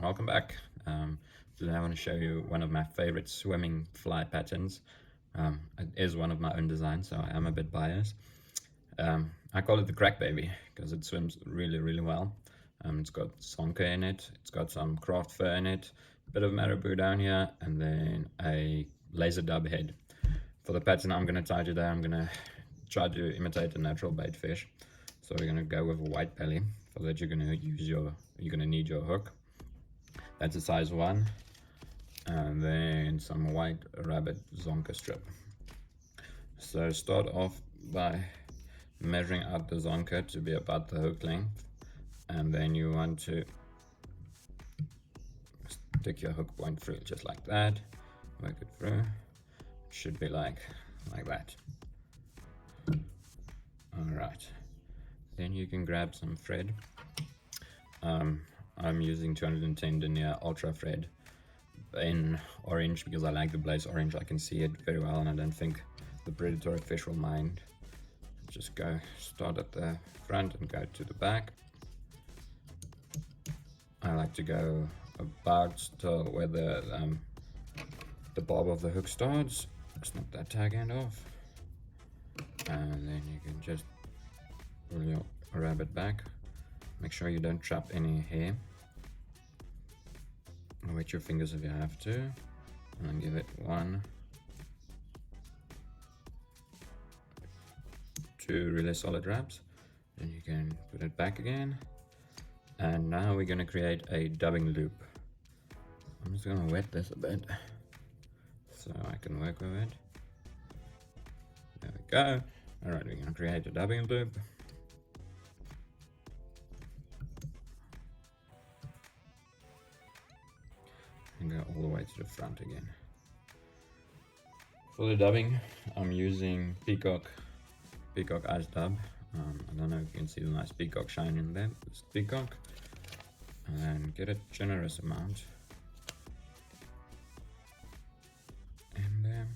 welcome back. Today I want to show you one of my favorite swimming fly patterns. It is one of my own designs, so I am a bit biased. I call it the crack baby because it swims really well. It's got zonker in it, it's got some craft fur in it, a bit of marabou down here, and then a laser dubb head. For the pattern I'm going to tie today, I'm going to try to imitate a natural baitfish. So we're going to go with a white belly. For that you're going to need your hook. That's a size 1, and then some white rabbit zonker strip. So start off by measuring out the zonker to be about the hook length, and then you want to stick your hook point through just like that. Work it through. It should be like that. Alright, then you can grab some thread. I'm using 210 denier ultra thread in orange because I like the blaze orange. I can see it very well and I don't think the predatory fish will mind. Just start at the front and go to the back. I like to go about till where the barb of the hook starts. Snip that tag end off, and then you can just pull your rabbit back. Make sure you don't trap any hair. Wet your fingers if you have to, and then give it 1, 2 really solid wraps. Then you can put it back again, and now we're going to create a dubbing loop. I'm just going to wet this a bit so I can work with it. There we go. Alright, we're going to create a dubbing loop. And go all the way to the front again. For the dubbing, I'm using peacock ice dub. I don't know if you can see the nice peacock shine in there. It's peacock, and then get a generous amount in there.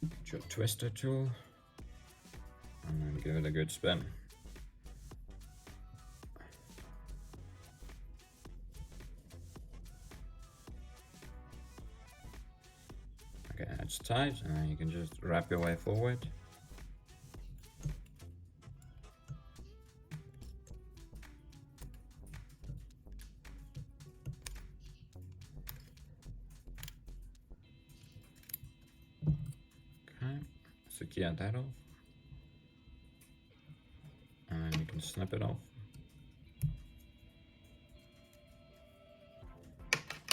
Get your twister tool, and then give it a good spin. Okay, it's tight, and then you can just wrap your way forward. Okay, secure that off, and then you can snip it off.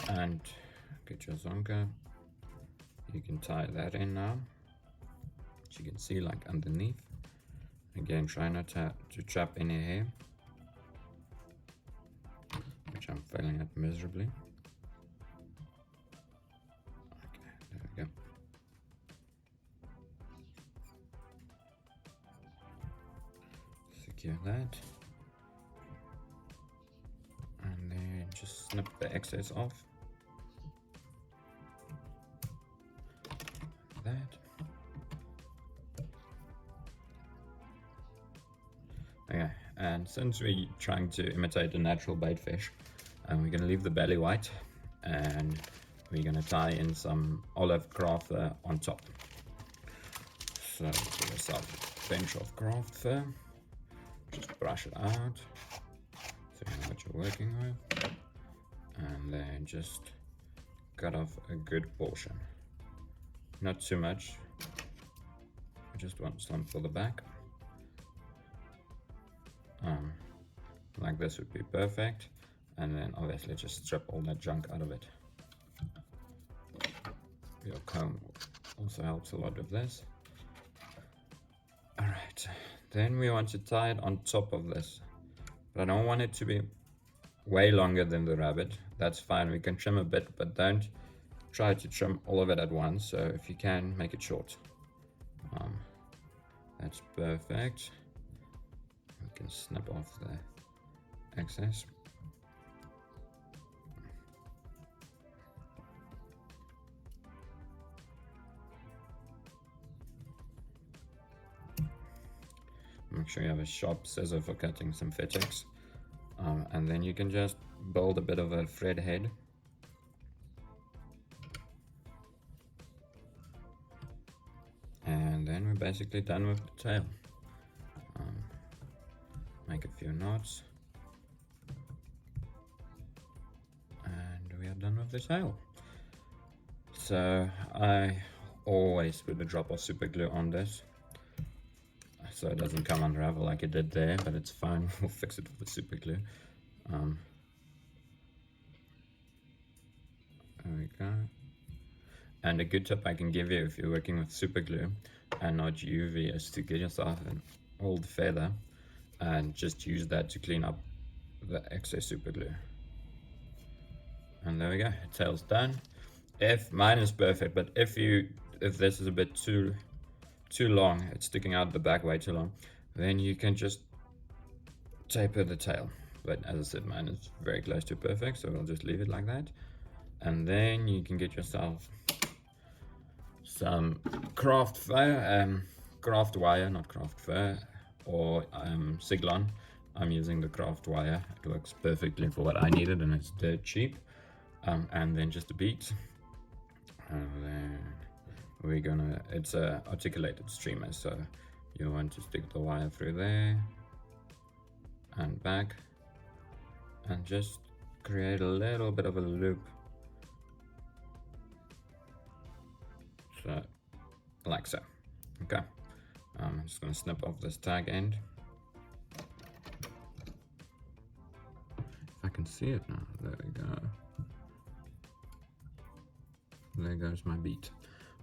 And get your zonker. You can tie that in now, as you can see, like underneath. Again, try not to trap any hair, which I'm failing at miserably. Okay, there we go. Secure that, and then just snip the excess off. Okay, and since we're trying to imitate a natural baitfish, we're going to leave the belly white, and we're going to tie in some olive craft fur on top. So give yourself a bench of craft fur, just brush it out so you know what you're working with, and then just cut off a good portion. Not too much, I just want some for the back. Like this would be perfect, and then obviously just strip all that junk out of it. Your comb also helps a lot with this. Alright, then we want to tie it on top of this, but I don't want it to be way longer than the rabbit. That's fine, we can trim a bit, but don't try to trim all of it at once. So if you can, make it short. That's perfect. We can snip off the excess. Make sure you have a sharp scissor for cutting some fetix. And then you can just build a bit of a thread head. And then we're basically done with the tail. Make a few knots. And we are done with the tail. So I always put a drop of super glue on this, so it doesn't come unravel like it did there, but it's fine. We'll fix it with the super glue. There we go. And a good tip I can give you if you're working with super glue and not UV is to get yourself an old feather and just use that to clean up the excess super glue. And there we go, tail's done. If mine is perfect, but if this is a bit too long, it's sticking out the back way too long, then you can just taper the tail. But as I said, mine is very close to perfect, so we'll just leave it like that. And then you can get yourself some craft wire, not craft fur, or Siglon. I'm using the craft wire. It works perfectly for what I needed, and it's dirt cheap. And then just a bead, and then it's a articulated streamer, so you want to stick the wire through there and back, and just create a little bit of a loop, so like so. Okay, I'm just going to snip off this tag end. If I can see it now, there we go. There goes my beat.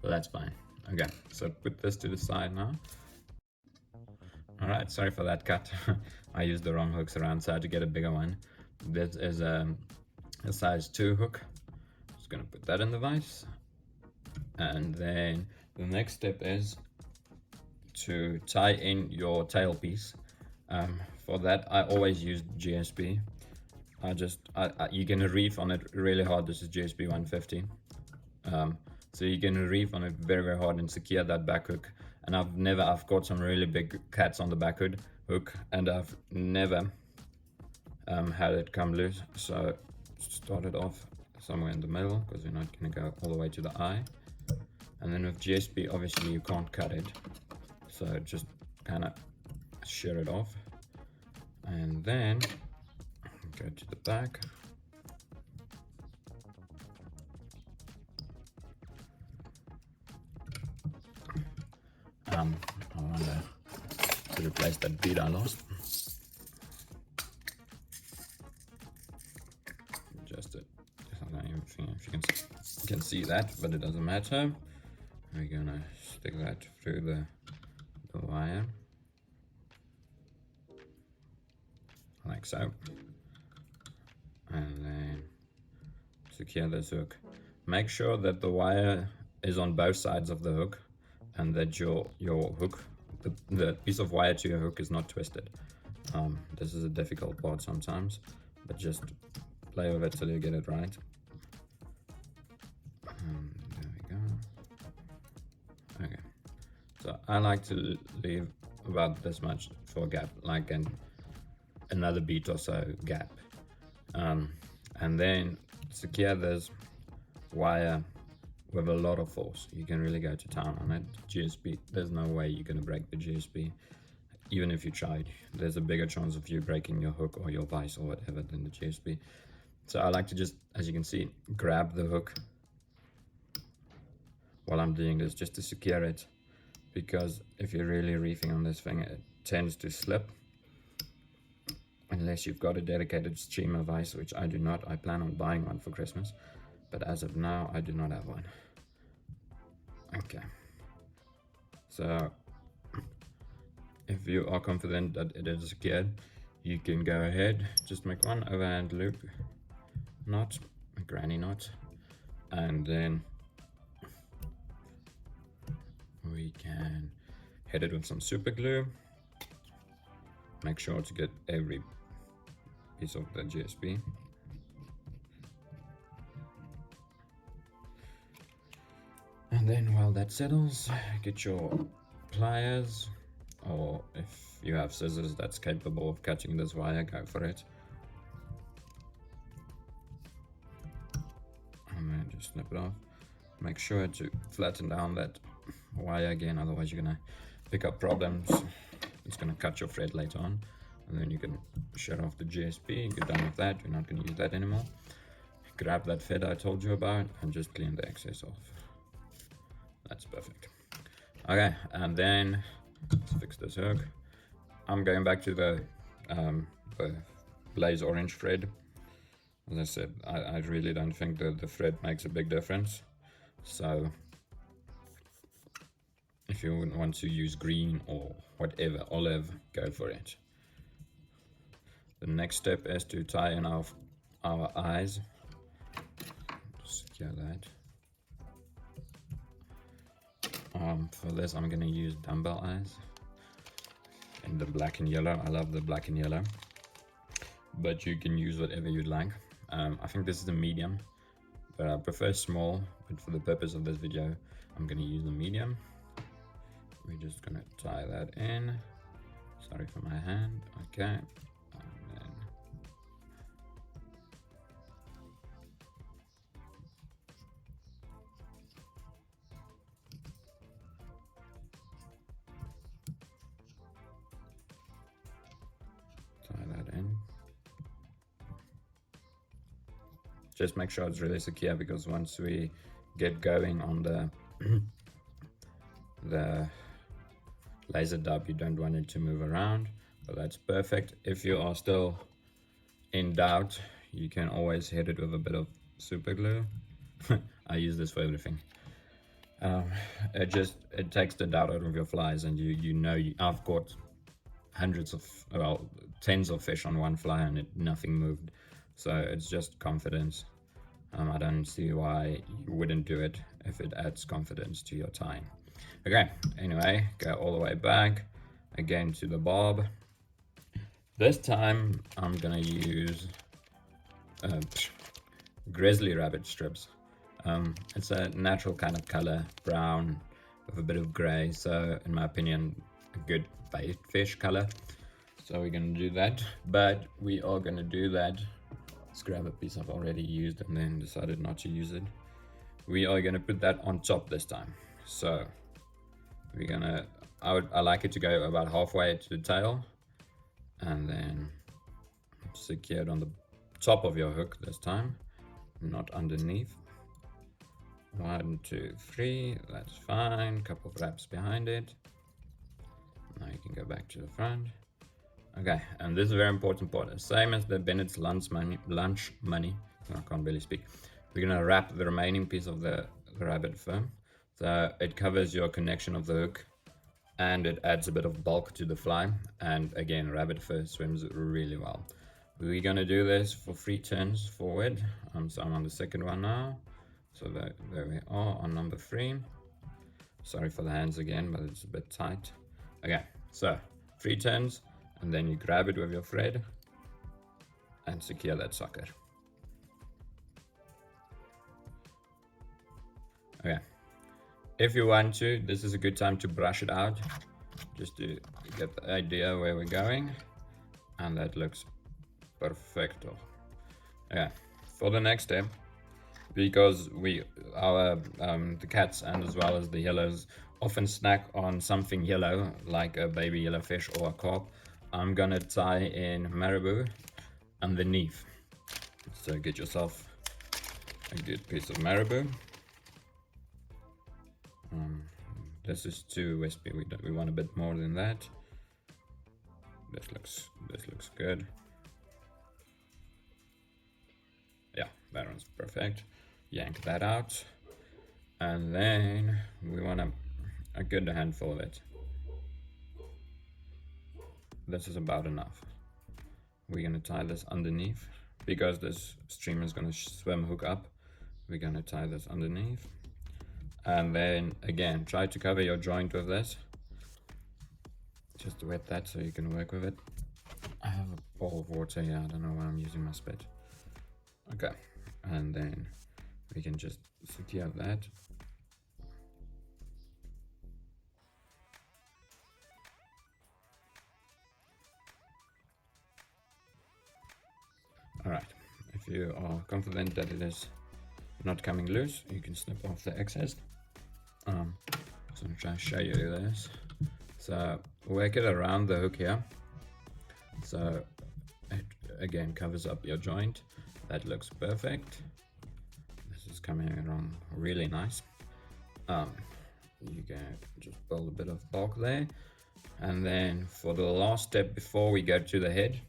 Well, that's fine. Okay, so put this to the side now. Alright, sorry for that cut. I used the wrong hooks around, so I had to get a bigger one. This is a size 2 hook. Just gonna put that in the vise. And then the next step is to tie in your tail piece. For that, I always use GSP. You can reef on it really hard. This is GSP 150. So you can reef on it very, very hard and secure that back hook. And I've caught some really big cats on the back hook, and I've never had it come loose. So start it off somewhere in the middle, because you're not going to go all the way to the eye. And then with GSP, obviously you can't cut it, so just kind of shear it off, and then go to the back. I want to replace that bead I lost. Just it. I don't even think if you can see that, but it doesn't matter. We're gonna stick that through the wire, like so, and then secure this hook. Make sure that the wire is on both sides of the hook, and that your hook, the piece of wire to your hook, is not twisted. This is a difficult part sometimes, but just play with it till you get it right. There we go. Okay, so I like to leave about this much for a gap, like another beat or so gap, and then secure this wire with a lot of force. You can really go to town on it. GSP, there's no way you're going to break the GSP. Even if you tried, there's a bigger chance of you breaking your hook or your vise or whatever than the GSP. So I like to just, as you can see, grab the hook while I'm doing this, just to secure it, because if you're really reefing on this thing, it tends to slip unless you've got a dedicated streamer vise, which I do not. I plan on buying one for Christmas, but as of now I do not have one. Okay, so if you are confident that it is secured, you can go ahead, just make one overhand loop knot, a granny knot, and then we can hit it with some super glue. Make sure to get every piece of the GSP. And then while that settles, get your pliers, or if you have scissors that's capable of cutting this wire, go for it. and then just snip it off. Make sure to flatten down that wire again, otherwise you're gonna pick up problems. It's gonna cut your thread later on, and then you can shut off the GSP. You're done with that. You're not gonna use that anymore. Grab that feather I told you about and just clean the excess off. That's perfect. Okay, and then let's fix this hook. I'm going back to the blaze orange thread. As I said, I really don't think that the thread makes a big difference. So if you want to use green or whatever, olive, go for it. The next step is to tie in our eyes. Secure that. For this, I'm going to use dumbbell eyes in the black and yellow. I love the black and yellow, but you can use whatever you'd like. I think this is the medium, but I prefer small, but for the purpose of this video, I'm going to use the medium. We're just going to tie that in. Sorry for my hand. Okay. Just make sure it's really secure, because once we get going on the laser dubb, you don't want it to move around. But that's perfect. If you are still in doubt, you can always hit it with a bit of super glue. I use this for everything. It takes the doubt out of your flies, and I've caught tens of fish on one fly and nothing moved. So it's just confidence. I don't see why you wouldn't do it if it adds confidence to your tying. Okay, anyway, go all the way back again to the bob. This time I'm gonna use grizzly rabbit strips. It's a natural kind of color, brown with a bit of gray, so in my opinion a good bait fish color. So we're gonna do that, but we are gonna do that. Let's grab a piece I've already used and then decided not to use it. We are gonna put that on top this time. So we're gonna, I like it to go about halfway to the tail, and then secure it on the top of your hook this time, not underneath. 1, 2, 3, that's fine. Couple of wraps behind it. Now you can go back to the front. Okay, and this is a very important part. Same as the Bennett's lunch money. I can't really speak. We're gonna wrap the remaining piece of the rabbit fur, so it covers your connection of the hook, and it adds a bit of bulk to the fly. And again, rabbit fur swims really well. We're gonna do this for 3 turns forward. So I'm on the second one now. So there we are on number 3. Sorry for the hands again, but it's a bit tight. Okay, so 3 turns. And then you grab it with your thread and secure that sucker. Okay, if you want to, this is a good time to brush it out, just to get the idea where we're going. And that looks perfecto. Okay, for the next step, because the cats and as well as the yellows often snack on something yellow, like a baby yellowfish or a carp, I'm gonna tie in marabou underneath. So get yourself a good piece of marabou. This is too wispy. We want a bit more than that. This looks good. Yeah, that one's perfect. Yank that out, and then we want a good handful of it. This is about enough. We're gonna tie this underneath, because this stream is gonna swim hook up. We're gonna tie this underneath, and then again try to cover your joint with this, just to wet that so you can work with it. I have a bowl of water here. I don't know why I'm using my spit. Okay, and then we can just secure that. Alright, if you are confident that it is not coming loose, you can snip off the excess. So I'm going to try and show you this. So work it around the hook here, so it again covers up your joint. That looks perfect. This is coming along really nice. You can just build a bit of bulk there, and then for the last step before we go to the head,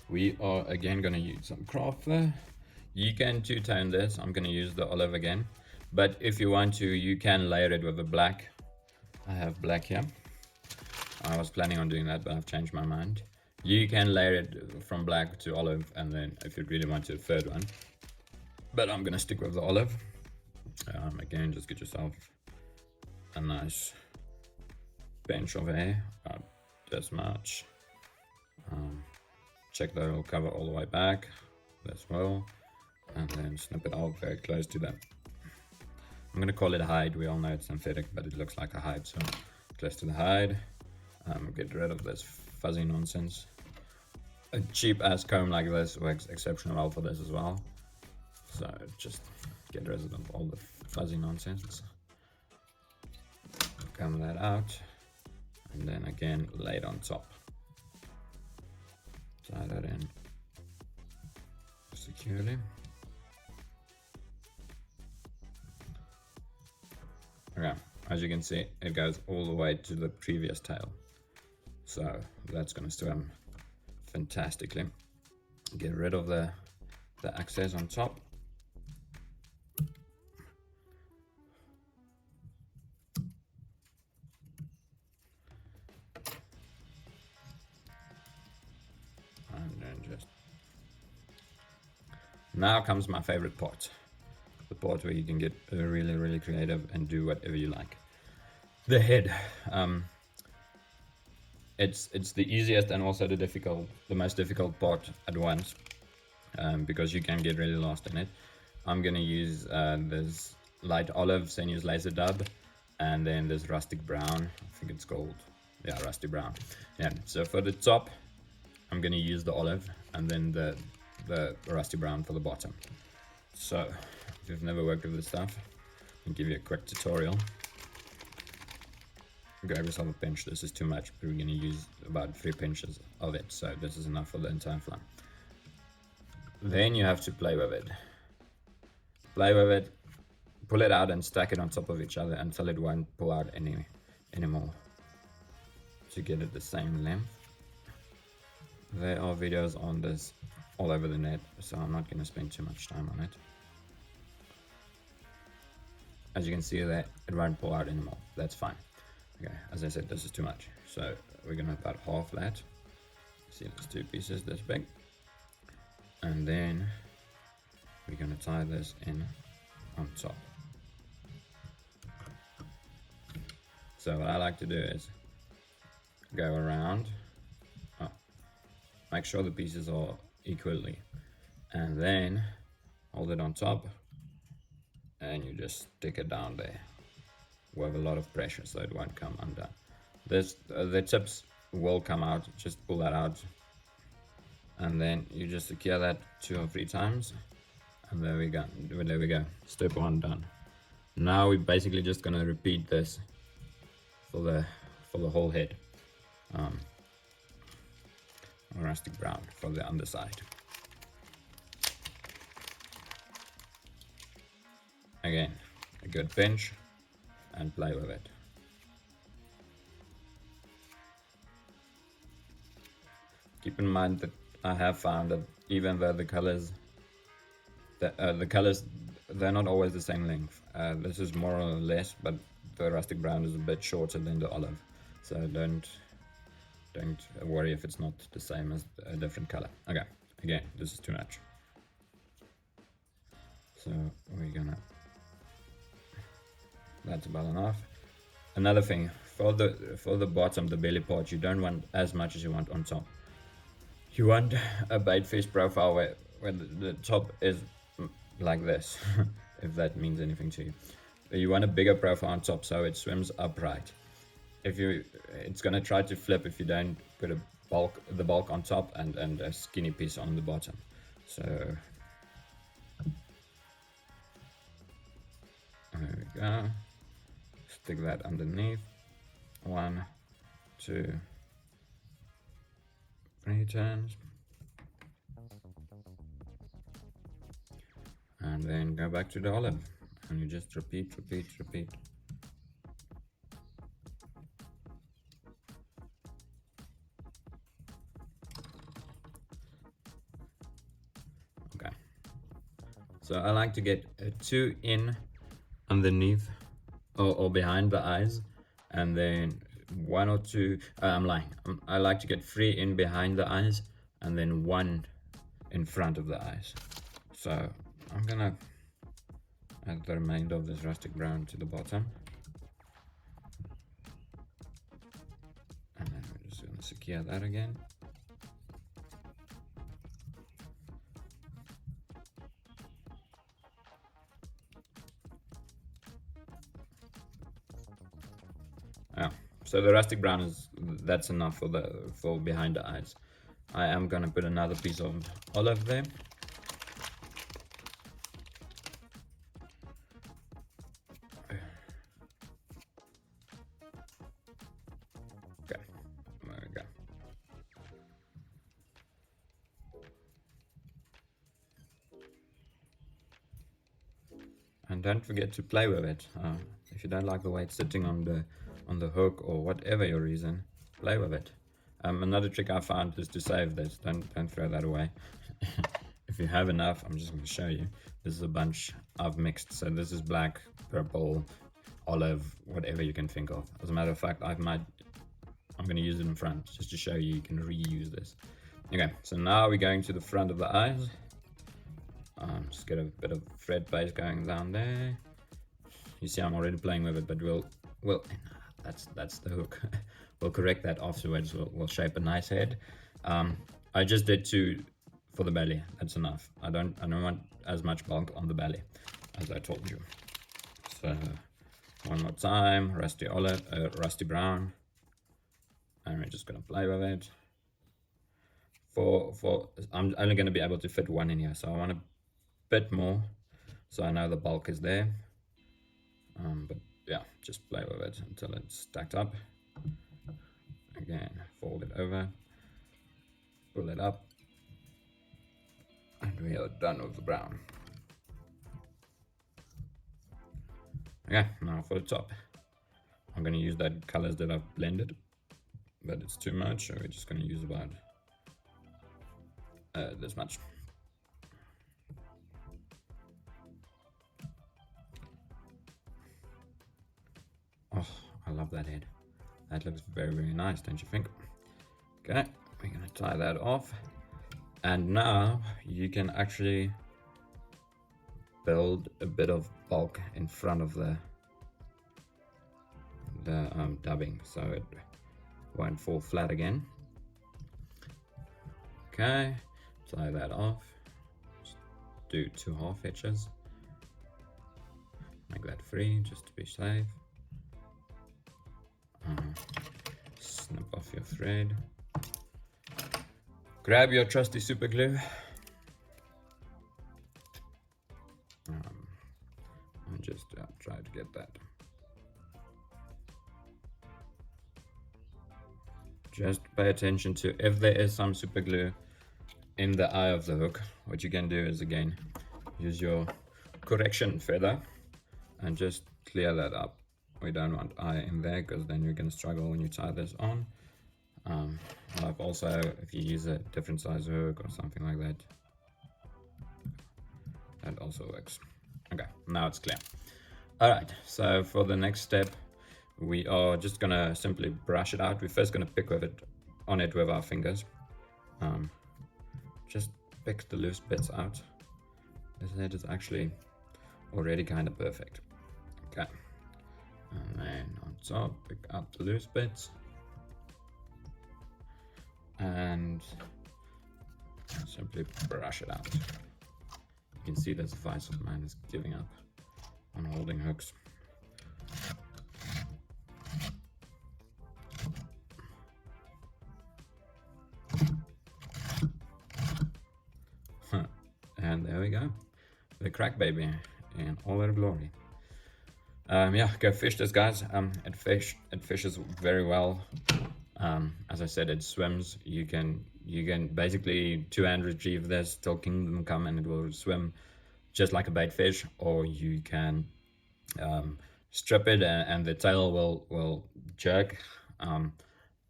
we are again going to use some craft fur. You can two-tone this. I'm going to use the olive again, but if you want to, you can layer it with the black. I have black here. I was planning on doing that, but I've changed my mind. You can layer it from black to olive, and then if you really want to, a third one. But I'm going to stick with the olive. Again, just get yourself a nice bench of hair, about this much. Check that it'll cover all the way back as well, and then snip it out very close to that. I'm going to call it a hide. We all know it's synthetic, but it looks like a hide, so close to the hide. Get rid of this fuzzy nonsense. A cheap ass comb like this works exceptionally well for this as well. So just get rid of all the fuzzy nonsense. Comb that out, and then again lay it on top. Tie that in securely. Okay, as you can see, it goes all the way to the previous tail. So that's going to swim fantastically. Get rid of the excess on top. And then just... Now comes my favorite part. The part where you can get really, really creative and do whatever you like. The head. It's the easiest and also the most difficult part at once, because you can get really lost in it. I'm gonna use this light olive, Senyo's laser dubb, and then this rustic brown. I think it's called, yeah, rusty brown. Yeah. So for the top, I'm gonna use the olive, and then the rusty brown for the bottom. So if you've never worked with this stuff, I'll give you a quick tutorial. Grab yourself a pinch. This is too much, but we're going to use about 3 pinches of it, so this is enough for the entire fly. Then you have to play with it. Play with it, pull it out and stack it on top of each other until it won't pull out anymore, to get it the same length. There are videos on this all over the net, so I'm not going to spend too much time on it. As you can see there, it won't pull out anymore. That's fine. Okay, as I said, this is too much, so we're gonna about half that. See, there's 2 pieces this big, and then we're gonna tie this in on top. So what I like to do is go around, make sure the pieces are equally, and then hold it on top, and you just stick it down there with a lot of pressure so it won't come undone. The tips will come out, just pull that out, and then you just secure that 2 or 3 times, and there we go, step 1 done. Now we're basically just going to repeat this for the whole head. Rustic brown for the underside. Again, a good pinch and play with it. Keep in mind that I have found that even though the colors, they're not always the same length. This is more or less, but the rustic brown is a bit shorter than the olive, so don't worry if it's not the same as a different color. Okay, again, this is too much, so we're gonna... That's about enough. Another thing, for the bottom, the belly part, you don't want as much as you want on top. You want a baitfish profile where the top is like this, if that means anything to you. You want a bigger profile on top so it swims upright. It's gonna try to flip if you don't put the bulk on top and a skinny piece on the bottom. So There we go. Stick that underneath. 1, 2, 3 turns. And then go back to the olive. And you just repeat, repeat, repeat. Okay. So I like to get 2 in underneath or behind the eyes, and then 1 or 2. I'm lying. I like to get 3 in behind the eyes, and then 1 in front of the eyes. So I'm gonna add the remainder of this rustic brown to the bottom, and then we're just gonna secure that again. Yeah, so the rustic brown that's enough for behind the eyes. I am gonna put another piece of olive there. Okay, there we go. And don't forget to play with it. If you don't like the way it's sitting on the hook, or whatever your reason, play with it. Another trick I found is to save this. Don't throw that away. If you have enough, I'm just going to show you. This is a bunch I've mixed. So this is black, purple, olive, whatever you can think of. As a matter of fact, I'm going to use it in front just to show you can reuse this. Okay, so now we're going to the front of the eyes. Just get a bit of thread base going down there. You see I'm already playing with it, but we'll that's the hook. We'll correct that afterwards. We'll shape a nice head. I just did 2 for the belly. That's enough. I don't want as much bulk on the belly as I told you. So one more time, rusty olive, rusty brown, and we're just gonna play with it. I'm only gonna be able to fit 1 in here, so I want a bit more, so I know the bulk is there. But yeah, just play with it until it's stacked up. Again, fold it over, pull it up, and we are done with the brown. Okay, now for the top. I'm going to use that colors that I've blended, but it's too much, so we're just going to use about this much. Oh, I love that head. That looks very, very nice, don't you think? Okay, we're going to tie that off. And now you can actually build a bit of bulk in front of the dubbing, so it won't fall flat again. Okay, tie that off. Just do 2 half hitches. Make that 3 just to be safe. Snip off your thread. Grab your trusty super glue. And just try to get that. Just pay attention to if there is some super glue in the eye of the hook. What you can do is, again, use your correction feather and just clear that up. We don't want eye in there, because then you're going to struggle when you tie this on. I've also, if you use a different size hook or something like that, that also works. Okay, now it's clear. All right, so for the next step, we are just gonna simply brush it out. We're first gonna pick with it on it with our fingers. Just pick the loose bits out. This head is actually already kind of perfect. Okay, and then on top, pick up the loose bits. And simply brush it out. You can see this vice of mine is giving up on holding hooks. And there we go. The crack baby in all her glory. Yeah, go fish this, guys. It fishes very well. As I said, it swims. You can basically two-hand retrieve this till kingdom come, and it will swim just like a bait fish. Or you can um, strip it, and the tail will jerk.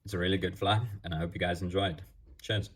It's a really good fly, and I hope you guys enjoyed. Cheers.